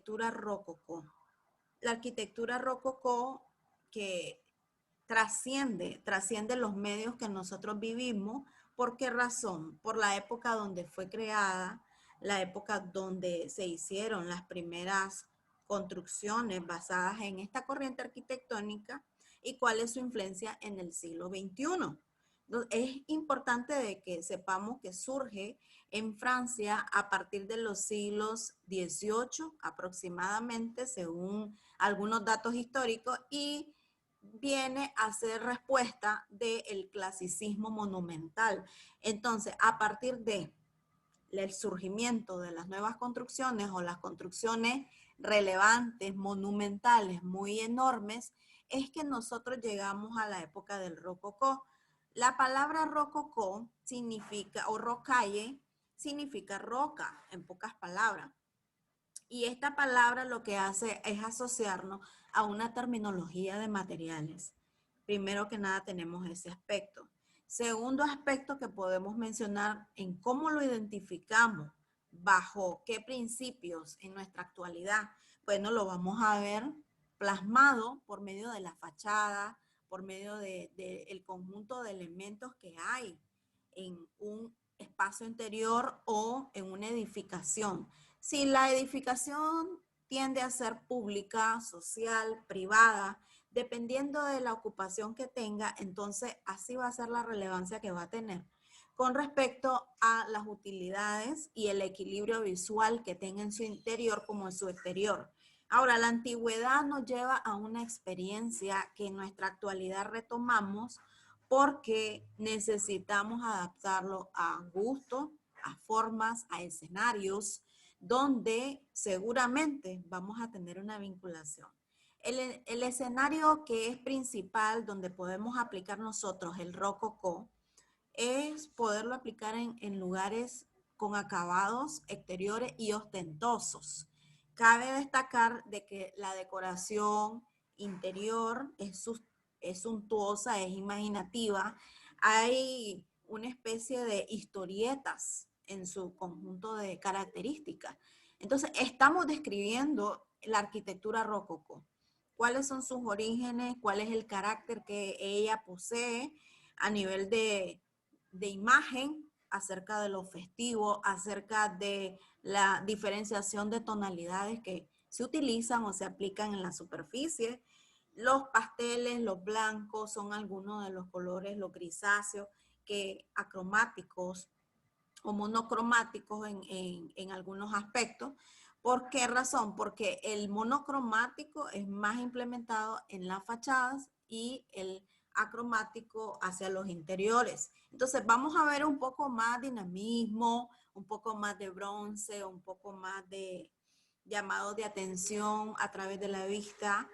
arquitectura rococó. La arquitectura rococó que trasciende los medios que nosotros vivimos. ¿Por qué razón? Por la época donde fue creada, la época donde se hicieron las primeras construcciones basadas en esta corriente arquitectónica y cuál es su influencia en el siglo XXI. Entonces, es importante de que sepamos que surge en Francia a partir de los siglos XVIII aproximadamente, según algunos datos históricos, y viene a ser respuesta del clasicismo monumental. Entonces, a partir de el surgimiento de las nuevas construcciones o las construcciones relevantes, monumentales, muy enormes, es que nosotros llegamos a la época del rococó. La palabra rococó significa, o rocaille, significa roca, en pocas palabras. Y esta palabra lo que hace es asociarnos a una terminología de materiales. Primero que nada tenemos ese aspecto. Segundo aspecto que podemos mencionar en cómo lo identificamos, bajo qué principios en nuestra actualidad. Bueno, lo vamos a ver plasmado por medio de la fachada, por medio del conjunto de elementos que hay en un espacio interior o en una edificación. Si la edificación tiende a ser pública, social, privada, dependiendo de la ocupación que tenga, entonces así va a ser la relevancia que va a tener con respecto a las utilidades y el equilibrio visual que tenga en su interior como en su exterior. Ahora, la antigüedad nos lleva a una experiencia que en nuestra actualidad retomamos porque necesitamos adaptarlo a gustos, a formas, a escenarios, donde seguramente vamos a tener una vinculación. El escenario que es principal, donde podemos aplicar nosotros el rococó, es poderlo aplicar en lugares con acabados exteriores y ostentosos. Cabe destacar de que la decoración interior es suntuosa, es imaginativa. Hay una especie de historietas en su conjunto de características. Entonces, estamos describiendo la arquitectura rococó. ¿Cuáles son sus orígenes? ¿Cuál es el carácter que ella posee a nivel de imagen, acerca de lo festivo, acerca de la diferenciación de tonalidades que se utilizan o se aplican en la superficie? Los pasteles, los blancos son algunos de los colores, los grisáceos, que acromáticos o monocromáticos en algunos aspectos. ¿Por qué razón? Porque el monocromático es más implementado en las fachadas y el acromático hacia los interiores. Entonces vamos a ver un poco más dinamismo, un poco más de bronce, un poco más de llamado de atención a través de la vista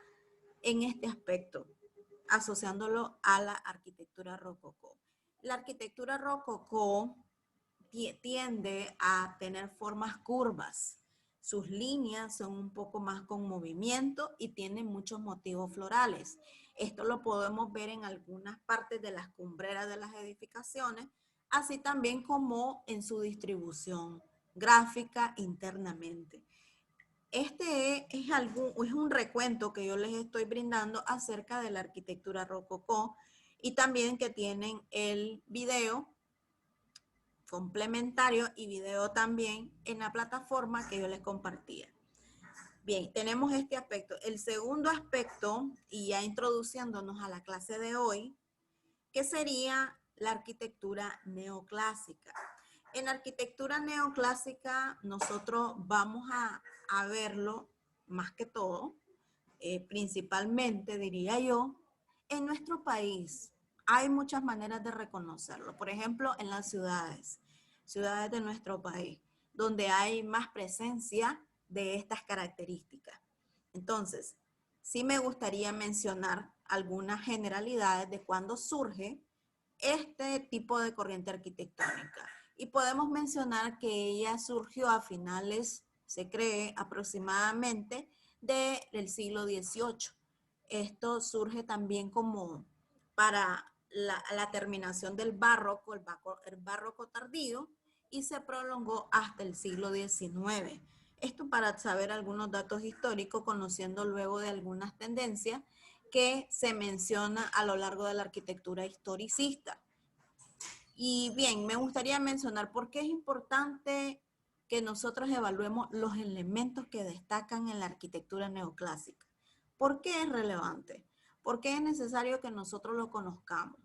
en este aspecto, asociándolo a la arquitectura rococó. La arquitectura rococó tiende a tener formas curvas. Sus líneas son un poco más con movimiento y tienen muchos motivos florales. Esto lo podemos ver en algunas partes de las cumbreras de las edificaciones, así también como en su distribución gráfica internamente. Es un recuento que yo les estoy brindando acerca de la arquitectura rococó y también que tienen el video complementario y video también en la plataforma que yo les compartía. Bien, tenemos este aspecto. El segundo aspecto, y ya introduciéndonos a la clase de hoy, que sería la arquitectura neoclásica. En arquitectura neoclásica nosotros vamos a verlo más que todo, principalmente diría yo, en nuestro país. Hay muchas maneras de reconocerlo. Por ejemplo, en las ciudades de nuestro país, donde hay más presencia de estas características. Entonces, sí me gustaría mencionar algunas generalidades de cuándo surge este tipo de corriente arquitectónica. Y podemos mencionar que ella surgió a finales, se cree, aproximadamente del siglo XVIII. Esto surge también como para la terminación del barroco, el barroco tardío, y se prolongó hasta el siglo XIX. Esto para saber algunos datos históricos, conociendo luego de algunas tendencias que se menciona a lo largo de la arquitectura historicista. Y bien, me gustaría mencionar por qué es importante que nosotros evaluemos los elementos que destacan en la arquitectura neoclásica. ¿Por qué es relevante? ¿Por qué es necesario que nosotros lo conozcamos?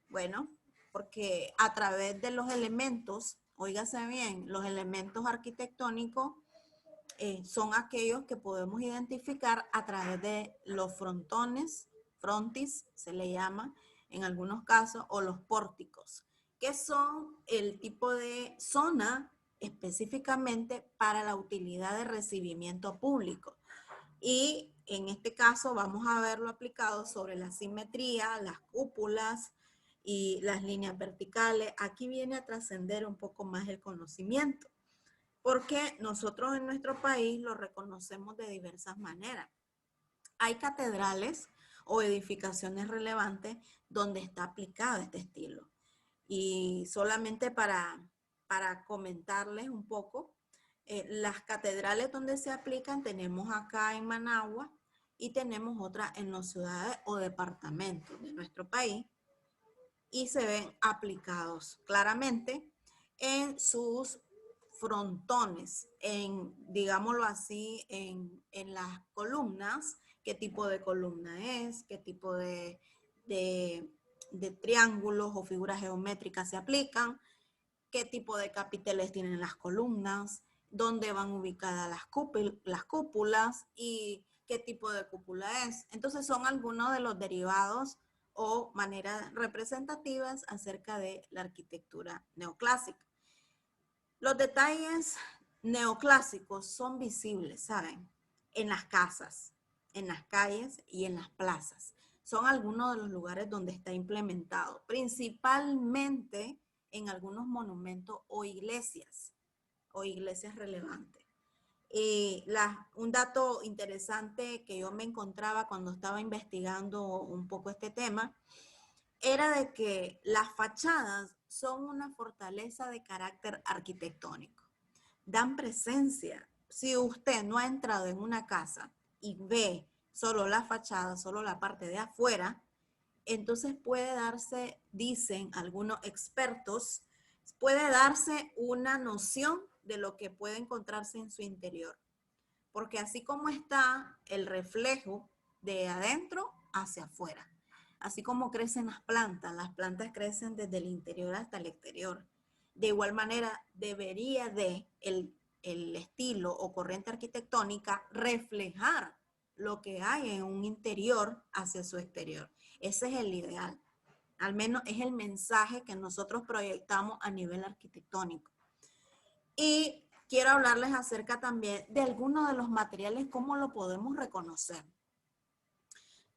Bueno, porque a través de los elementos, óigase bien, los elementos arquitectónicos son aquellos que podemos identificar a través de los frontones, frontis se le llama en algunos casos, o los pórticos, que son el tipo de zona específicamente para la utilidad de recibimiento público. Y en este caso vamos a verlo aplicado sobre la simetría, las cúpulas y las líneas verticales. Aquí viene a trascender un poco más el conocimiento, porque nosotros en nuestro país lo reconocemos de diversas maneras. Hay catedrales o edificaciones relevantes donde está aplicado este estilo. Y solamente para comentarles un poco, las catedrales donde se aplican tenemos acá en Managua y tenemos otras en las ciudades o departamentos de nuestro país y se ven aplicados claramente en sus frontones, digámoslo así, en las columnas, qué tipo de columna es, qué tipo de, de triángulos o figuras geométricas se aplican, qué tipo de capiteles tienen las columnas, dónde van ubicadas las cúpulas y qué tipo de cúpula es. Entonces son algunos de los derivados o maneras representativas acerca de la arquitectura neoclásica. Los detalles neoclásicos son visibles, ¿saben? En las casas, en las calles y en las plazas. Son algunos de los lugares donde está implementado, principalmente en algunos monumentos o iglesias relevantes. Un dato interesante que yo me encontraba cuando estaba investigando un poco este tema era de que las fachadas son una fortaleza de carácter arquitectónico. Dan presencia. Si usted no ha entrado en una casa y ve solo la fachada, solo la parte de afuera, entonces puede darse, dicen algunos expertos, puede darse una noción de lo que puede encontrarse en su interior. Porque así como está el reflejo de adentro hacia afuera, así como crecen las plantas crecen desde el interior hasta el exterior. De igual manera, debería el estilo o corriente arquitectónica reflejar lo que hay en un interior hacia su exterior. Ese es el ideal. Al menos es el mensaje que nosotros proyectamos a nivel arquitectónico. Y quiero hablarles acerca también de algunos de los materiales, cómo lo podemos reconocer.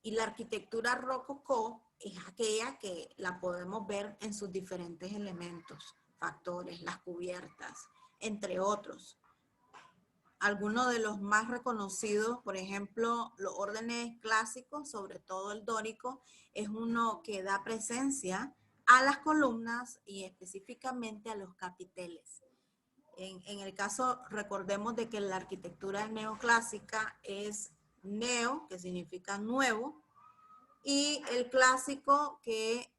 Y la arquitectura rococó es aquella que la podemos ver en sus diferentes elementos, factores, las cubiertas, entre otros. Algunos de los más reconocidos, por ejemplo, los órdenes clásicos, sobre todo el dórico, es uno que da presencia a las columnas y específicamente a los capiteles. En el caso, recordemos de que la arquitectura neoclásica es neo, que significa nuevo, y el clásico que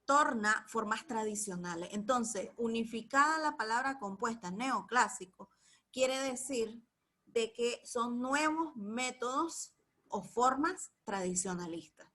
torna formas tradicionales. Entonces, unificada la palabra compuesta neoclásico, quiere decir de que son nuevos métodos o formas tradicionalistas.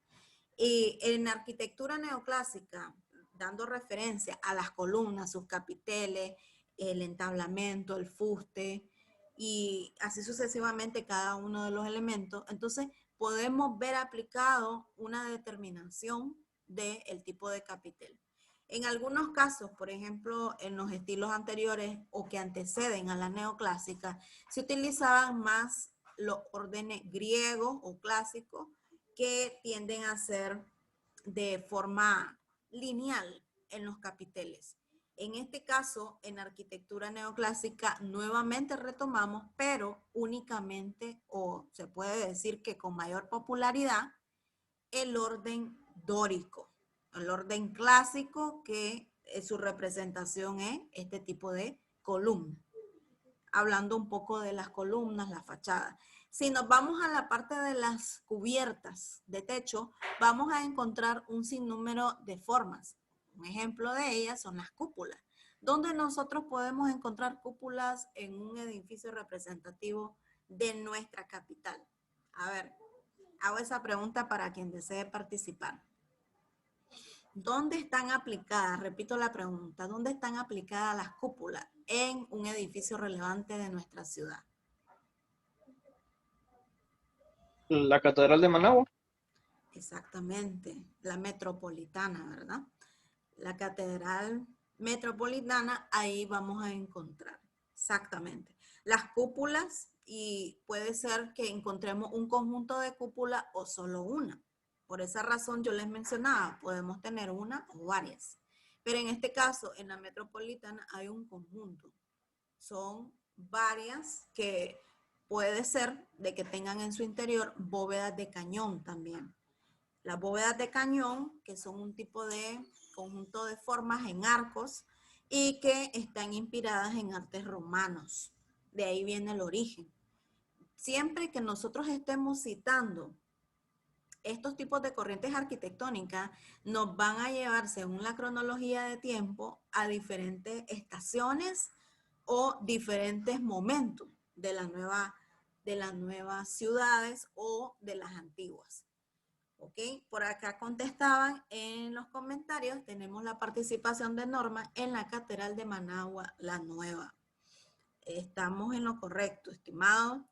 Y en arquitectura neoclásica, dando referencia a las columnas, sus capiteles, el entablamento, el fuste y así sucesivamente cada uno de los elementos, entonces podemos ver aplicado una determinación del tipo de capitel. En algunos casos, por ejemplo, en los estilos anteriores o que anteceden a la neoclásica, se utilizaban más los órdenes griegos o clásicos que tienden a ser de forma lineal en los capiteles. En este caso, en arquitectura neoclásica, nuevamente retomamos, pero únicamente, o se puede decir que con mayor popularidad, el orden dórico, el orden clásico que su representación es este tipo de columna. hablando un poco de las columnas, la fachada. Si nos vamos a la parte de las cubiertas de techo, vamos a encontrar un sinnúmero de formas. Un ejemplo de ellas son las cúpulas, donde nosotros podemos encontrar cúpulas en un edificio representativo de nuestra capital. A ver, hago esa pregunta para quien desee participar. ¿Dónde están aplicadas? Repito la pregunta. ¿Dónde están aplicadas las cúpulas en un edificio relevante de nuestra ciudad? La Catedral de Managua. Exactamente, la metropolitana, ¿verdad? La catedral metropolitana, ahí vamos a encontrar, exactamente. Las cúpulas, y puede ser que encontremos un conjunto de cúpulas o solo una. Por esa razón yo les mencionaba, podemos tener una o varias. Pero en este caso, en la metropolitana hay un conjunto. Son varias que puede ser de que tengan en su interior bóvedas de cañón también. Las bóvedas de cañón, que son un tipo de conjunto de formas en arcos y que están inspiradas en artes romanos. De ahí viene el origen. Siempre que nosotros estemos citando estos tipos de corrientes arquitectónicas, nos van a llevar, según la cronología de tiempo, a diferentes estaciones o diferentes momentos de las nuevas ciudades o de las antiguas. ¿Ok? Por acá contestaban en los comentarios, tenemos la participación de Norma en la Catedral de Managua, la nueva. Estamos en lo correcto, estimado.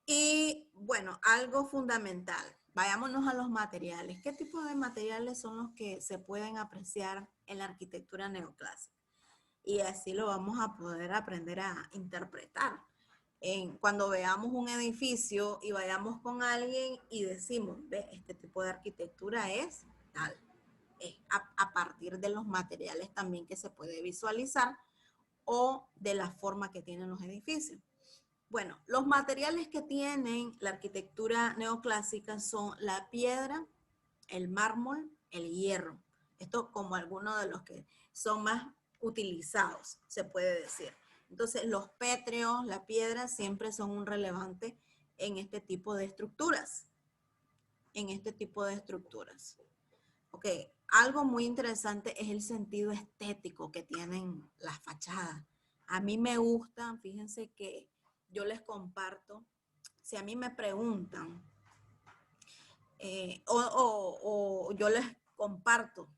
Y bueno, algo fundamental. Vayámonos a los materiales. ¿Qué tipo de materiales son los que se pueden apreciar en la arquitectura neoclásica? Y así lo vamos a poder aprender a interpretar. Cuando veamos un edificio y vayamos con alguien y decimos, ve, este tipo de arquitectura es tal. Es a partir de los materiales también que se puede visualizar o de la forma que tienen los edificios. Bueno, los materiales que tienen la arquitectura neoclásica son la piedra, el mármol, el hierro. Esto como algunos de los que son más utilizados, se puede decir. Entonces, los pétreos, la piedra, siempre son un relevante en este tipo de estructuras. En este tipo de estructuras. Ok, algo muy interesante es el sentido estético que tienen las fachadas. A mí me gustan, fíjense que yo les comparto, si a mí me preguntan, o yo les comparto,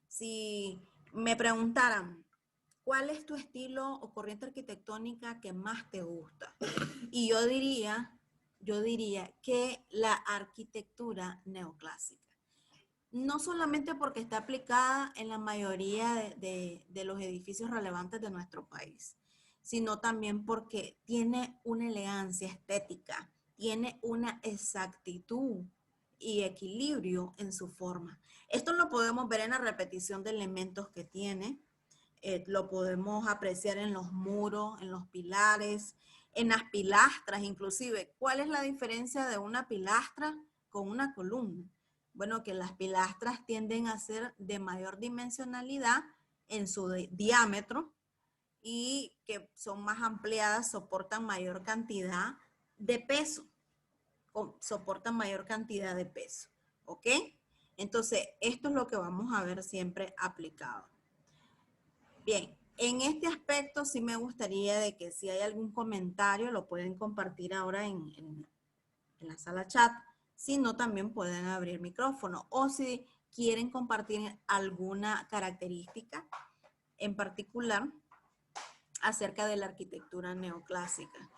si me preguntaran, ¿cuál es tu estilo o corriente arquitectónica que más te gusta? Y yo diría que la arquitectura neoclásica. No solamente porque está aplicada en la mayoría de los edificios relevantes de nuestro país, sino también porque tiene una elegancia estética, tiene una exactitud y equilibrio en su forma. Esto lo podemos ver en la repetición de elementos que tiene, lo podemos apreciar en los muros, en los pilares, en las pilastras inclusive. ¿Cuál es la diferencia de una pilastra con una columna? Bueno, que las pilastras tienden a ser de mayor dimensionalidad en su diámetro y que son más ampliadas, soportan mayor cantidad de peso, soportan mayor cantidad de peso, ¿ok? Entonces, esto es lo que vamos a ver siempre aplicado. Bien, en este aspecto sí me gustaría de que si hay algún comentario lo pueden compartir ahora en la sala chat. Si no, también pueden abrir micrófono. O si quieren compartir alguna característica en particular acerca de la arquitectura neoclásica.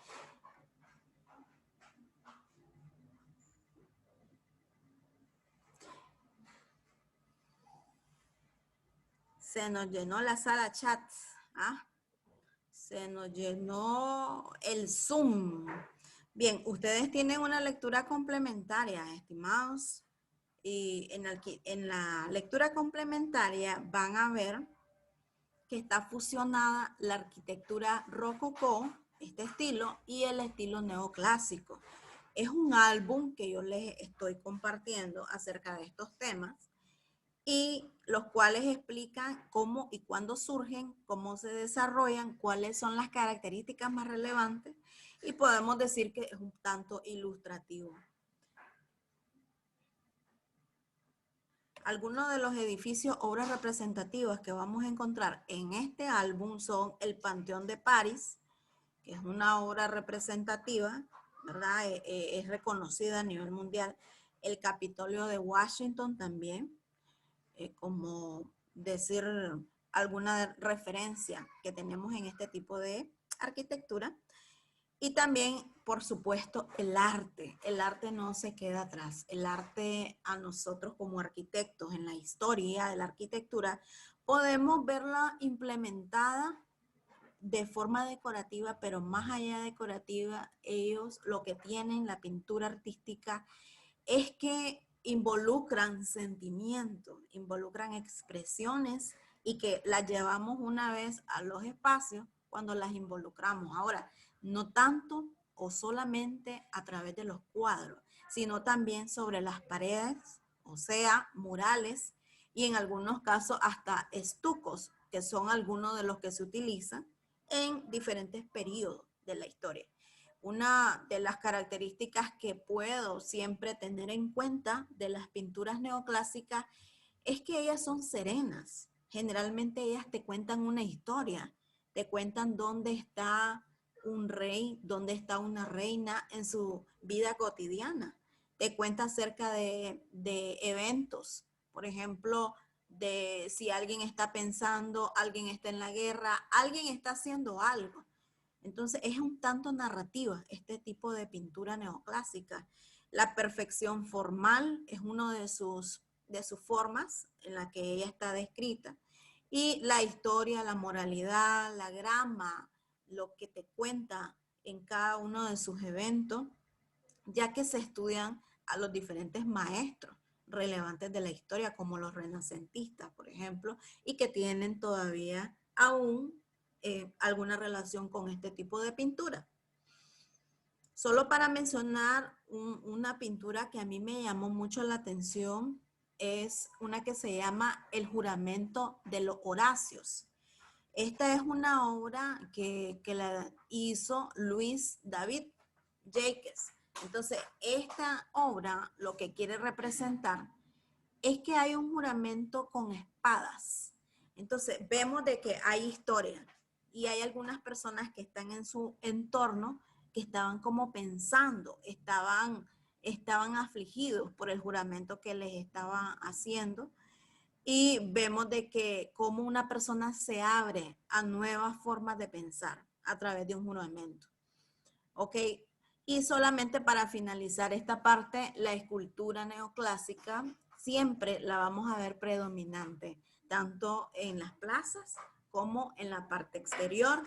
Se nos llenó la sala chat. ¿Ah? Se nos llenó el Zoom. Bien, ustedes tienen una lectura complementaria, estimados. Y en la lectura complementaria van a ver que está fusionada la arquitectura rococó, este estilo, y el estilo neoclásico. Es un álbum que yo les estoy compartiendo acerca de estos temas y los cuales explican cómo y cuándo surgen, cómo se desarrollan, cuáles son las características más relevantes, y podemos decir que es un tanto ilustrativo. Algunos de los edificios, obras representativas que vamos a encontrar en este álbum son el Panteón de París, que es una obra representativa, ¿verdad? Es reconocida a nivel mundial. El Capitolio de Washington también, como decir alguna referencia que tenemos en este tipo de arquitectura. Y también, por supuesto, el arte. El arte no se queda atrás. El arte a nosotros como arquitectos en la historia de la arquitectura podemos verla implementada de forma decorativa, pero más allá de decorativa, ellos lo que tienen, la pintura artística, es que involucran sentimientos, involucran expresiones y que las llevamos una vez a los espacios cuando las involucramos. Ahora, no tanto o solamente a través de los cuadros, sino también sobre las paredes, o sea, murales, y en algunos casos hasta estucos, que son algunos de los que se utilizan en diferentes periodos de la historia. Una de las características que puedo siempre tener en cuenta de las pinturas neoclásicas es que ellas son serenas. Generalmente ellas te cuentan una historia, te cuentan dónde está un rey, dónde está una reina en su vida cotidiana. Te cuenta acerca de eventos, por ejemplo, de si alguien está pensando, alguien está en la guerra, alguien está haciendo algo. Entonces es un tanto narrativa este tipo de pintura neoclásica. La perfección formal es una de sus formas en la que ella está descrita. Y la historia, la moralidad, la grama, lo que te cuenta en cada uno de sus eventos, ya que se estudian a los diferentes maestros relevantes de la historia, como los renacentistas, por ejemplo, y que tienen todavía aún alguna relación con este tipo de pintura. Solo para mencionar una pintura que a mí me llamó mucho la atención, es una que se llama El juramento de los Horacios. Esta es una obra que la hizo Luis David Jacques. Entonces, esta obra lo que quiere representar es que hay un juramento con espadas. Entonces, vemos de que hay historia y hay algunas personas que están en su entorno que estaban como pensando, estaban afligidos por el juramento que les estaba haciendo, y vemos de que como una persona se abre a nuevas formas de pensar a través de un juramento. ¿Ok? Y solamente para finalizar esta parte, la escultura neoclásica siempre la vamos a ver predominante, tanto en las plazas como en la parte exterior.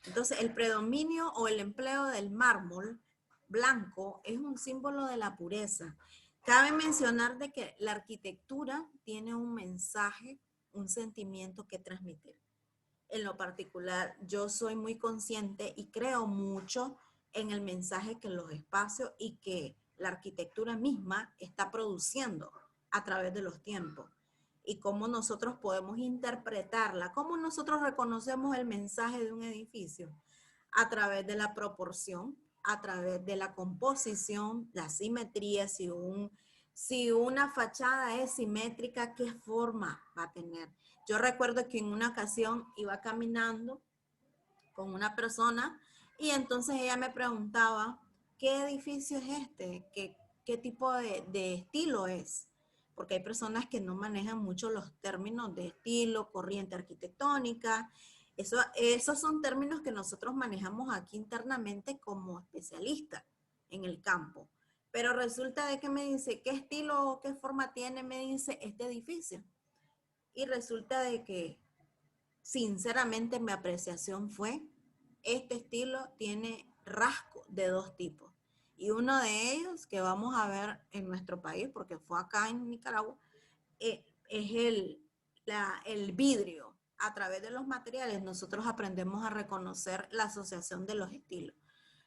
Entonces, el predominio o el empleo del mármol blanco es un símbolo de la pureza. Cabe mencionar de que la arquitectura tiene un mensaje, un sentimiento que transmitir. En lo particular, yo soy muy consciente y creo mucho en el mensaje que los espacios y que la arquitectura misma está produciendo a través de los tiempos, y cómo nosotros podemos interpretarla, cómo nosotros reconocemos el mensaje de un edificio a través de la proporción, a través de la composición, la simetría, si una fachada es simétrica, ¿qué forma va a tener? Yo recuerdo que en una ocasión iba caminando con una persona y entonces ella me preguntaba, ¿qué edificio es este? ¿Qué tipo de estilo es? Porque hay personas que no manejan mucho los términos de estilo, corriente arquitectónica. Esos son términos que nosotros manejamos aquí internamente como especialistas en el campo. Pero resulta de que me dice, ¿qué estilo o qué forma tiene? Me dice, este edificio. Y resulta de que, sinceramente, mi apreciación fue, este estilo tiene rasgos de dos tipos. Y uno de ellos que vamos a ver en nuestro país, porque fue acá en Nicaragua, es el vidrio. A través de los materiales nosotros aprendemos a reconocer la asociación de los estilos.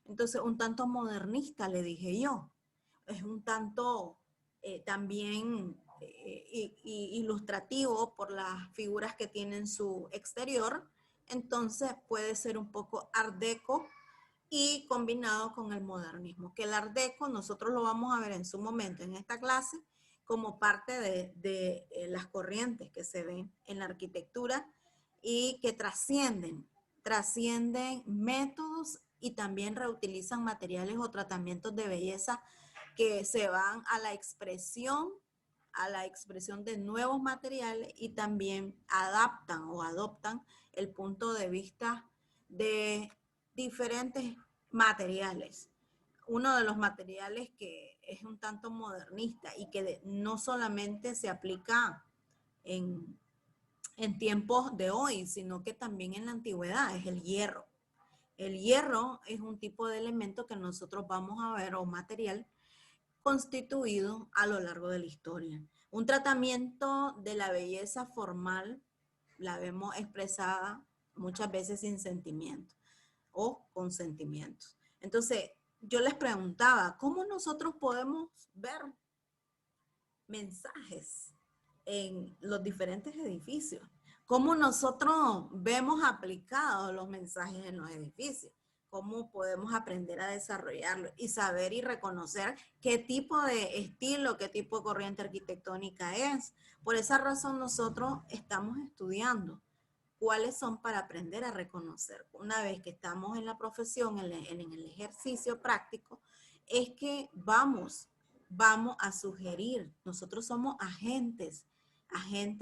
Entonces, un tanto modernista, le dije yo. Es un tanto también ilustrativo por las figuras que tiene en su exterior. Entonces puede ser un poco art deco y combinado con el modernismo, que el art deco nosotros lo vamos a ver en su momento en esta clase como parte de las corrientes que se ven en la arquitectura y que trascienden métodos y también reutilizan materiales o tratamientos de belleza que se van a la expresión de nuevos materiales y también adaptan o adoptan el punto de vista de diferentes materiales. Uno de los materiales que es un tanto modernista y que no solamente se aplica en tiempos de hoy, sino que también en la antigüedad, es el hierro. El hierro es un tipo de elemento que nosotros vamos a ver, o material constituido a lo largo de la historia. Un tratamiento de la belleza formal la vemos expresada muchas veces sin sentimiento o con sentimientos. Entonces, yo les preguntaba, ¿cómo nosotros podemos ver mensajes en los diferentes edificios? ¿Cómo nosotros vemos aplicados los mensajes en los edificios? ¿Cómo podemos aprender a desarrollarlo y saber y reconocer qué tipo de estilo, qué tipo de corriente arquitectónica es? Por esa razón nosotros estamos estudiando cuáles son para aprender a reconocer. Una vez que estamos en la profesión, en el ejercicio práctico, es que vamos a sugerir. Nosotros somos agentes,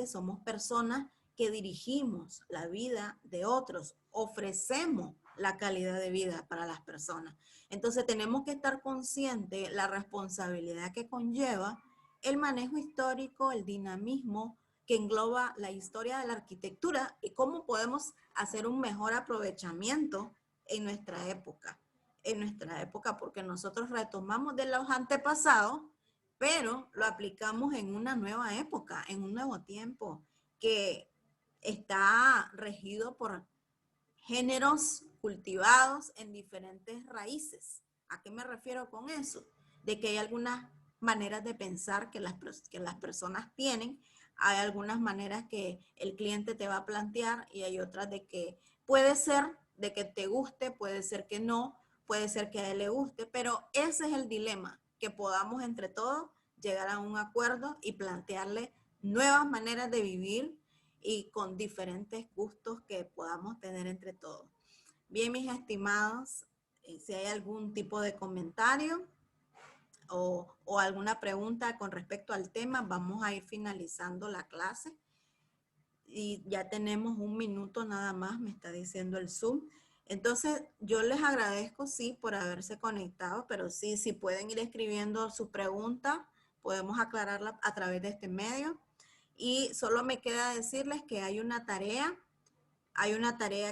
somos personas que dirigimos la vida de otros, ofrecemos la calidad de vida para las personas. Entonces tenemos que estar conscientes de la responsabilidad que conlleva el manejo histórico, el dinamismo que engloba la historia de la arquitectura y cómo podemos hacer un mejor aprovechamiento en nuestra época. Porque nosotros retomamos de los antepasados, pero lo aplicamos en una nueva época, en un nuevo tiempo, que está regido por géneros cultivados en diferentes raíces. ¿A qué me refiero con eso? De que hay algunas maneras de pensar que las personas tienen, hay algunas maneras que el cliente te va a plantear y hay otras de que puede ser de que te guste, puede ser que no, puede ser que a él le guste, pero ese es el dilema, que podamos entre todos llegar a un acuerdo y plantearle nuevas maneras de vivir y con diferentes gustos que podamos tener entre todos. Bien, mis estimados, si hay algún tipo de comentario o alguna pregunta con respecto al tema, vamos a ir finalizando la clase. Y ya tenemos 1 minuto nada más, me está diciendo el Zoom. Entonces, yo les agradezco, sí, por haberse conectado, pero sí, si pueden ir escribiendo su pregunta, podemos aclararla a través de este medio. Y solo me queda decirles que hay una tarea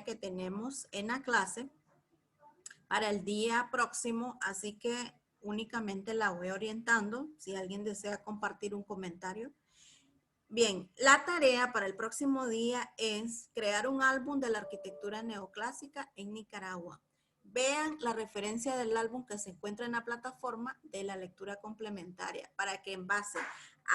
que tenemos en la clase para el día próximo, así que únicamente la voy orientando, si alguien desea compartir un comentario. Bien, la tarea para el próximo día es crear un álbum de la arquitectura neoclásica en Nicaragua. Vean la referencia del álbum que se encuentra en la plataforma de la lectura complementaria para que en base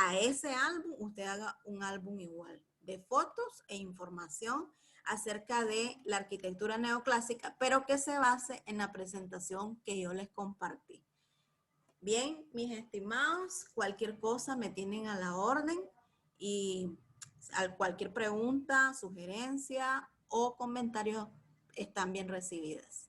a ese álbum usted haga un álbum igual de fotos e información acerca de la arquitectura neoclásica, pero que se base en la presentación que yo les compartí. Bien, mis estimados, cualquier cosa me tienen a la orden y cualquier pregunta, sugerencia o comentario están bien recibidas.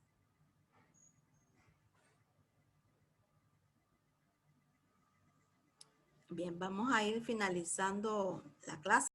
Bien, vamos a ir finalizando la clase.